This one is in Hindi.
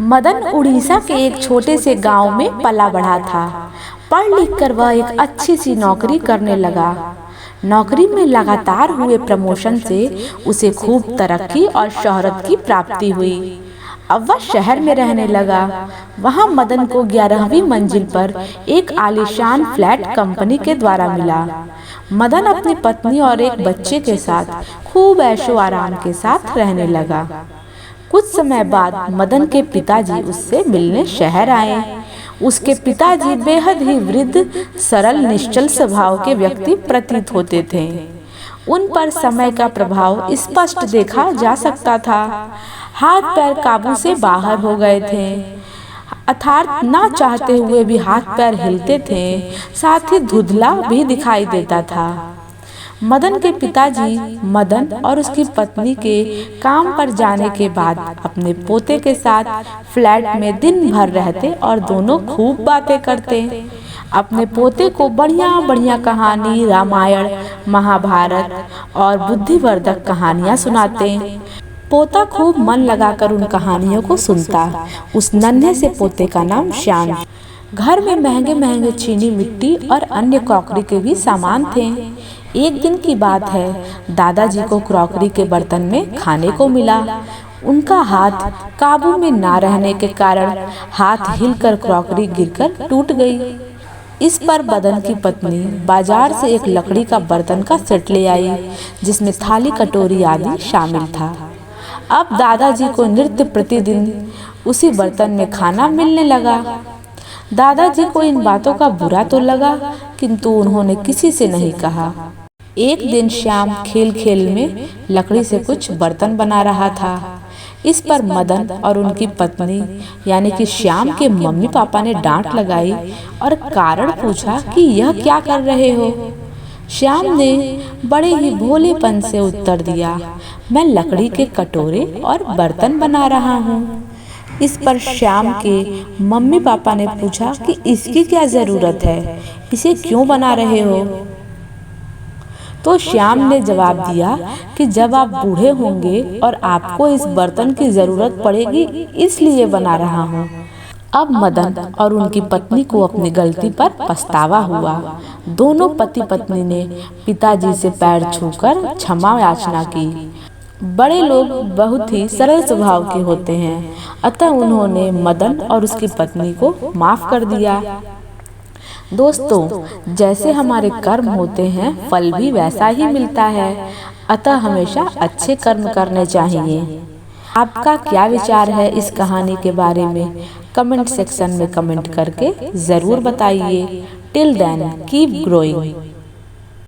मदन उड़ीसा के एक छोटे से गांव में पला बढ़ा था। पढ़ लिख कर वह एक अच्छी सी नौकरी करने लगा। नौकरी में लगातार हुए प्रमोशन से उसे खूब तरक्की और शोहरत की प्राप्ति हुई। अब वह शहर में रहने लगा। वहां मदन को 11वीं मंजिल पर एक आलीशान फ्लैट कंपनी के द्वारा मिला। मदन अपनी पत्नी और एक बच्चे के साथ खूब ऐशो आराम के साथ रहने लगा। कुछ समय बाद मदन के पिताजी उससे मिलने शहर आए। उसके पिताजी बेहद ही वृद्ध, सरल, निश्चल स्वभाव के व्यक्ति प्रतीत होते थे। उन पर समय का प्रभाव स्पष्ट देखा जा सकता था। हाथ पैर काबू से बाहर हो गए थे, अर्थात ना चाहते हुए भी हाथ पैर हिलते थे, साथ ही धुंधला भी दिखाई देता था। मदन के पिताजी मदन और उसकी पत्नी के काम पर जाने के बाद अपने पोते के साथ फ्लैट में दिन भर रहते और दोनों खूब बातें करते। अपने पोते को बढ़िया बढ़िया कहानी, रामायण, महाभारत और बुद्धिवर्धक कहानियां सुनाते। पोता खूब मन लगाकर उन कहानियों को सुनता। उस नन्हे से पोते का नाम श्याम। घर में महंगे महंगे चीनी मिट्टी और अन्य क्रॉकरी के भी सामान थे। एक दिन की बात है, दादाजी को क्रॉकरी के बर्तन में खाने को मिला। उनका हाथ काबू में ना रहने के कारण हाथ हिलकर क्रॉकरी गिरकर टूट गई। इस पर मदन की पत्नी बाजार से एक लकड़ी का बर्तन का सेट ले आई, जिसमें थाली, कटोरी आदि शामिल था। अब दादाजी को नित्य प्रतिदिन उसी बर्तन में खाना मिलने लगा। दादाजी को इन बातों का बुरा तो लगा, किंतु उन्होंने किसी से नहीं कहा। एक दिन श्याम खेल खेल में लकड़ी से कुछ बर्तन बना रहा था। इस पर मदन और उनकी पत्नी यानी कि श्याम के मम्मी पापा ने डांट लगाई और कारण पूछा कि यह क्या कर रहे हो। श्याम ने बड़े ही भोलेपन से उत्तर दिया, मैं लकड़ी के कटोरे और बर्तन बना रहा हूँ। इस पर श्याम के मम्मी पापा ने पूछा कि इसकी क्या जरूरत है, इसे क्यों बना रहे हो। तो श्याम ने जवाब दिया कि जब आप बूढ़े होंगे और आपको इस बर्तन की जरूरत पड़ेगी, इसलिए बना रहा हूँ। अब मदन और उनकी पत्नी को अपनी गलती पर पछतावा हुआ। दोनों पति पत्नी ने पिताजी से पैर छूकर क्षमा याचना की। बड़े लोग बहुत ही सरल स्वभाव के होते हैं, अतः उन्होंने मदन और उसकी पत्नी को माफ कर दिया। दोस्तों, जैसे हमारे कर्म होते हैं, फल भी वैसा ही मिलता है, अतः हमेशा अच्छे कर्म करने चाहिए। आपका क्या विचार है इस कहानी के बारे में? कमेंट सेक्शन में कमेंट करके जरूर बताइए। Till then keep growing.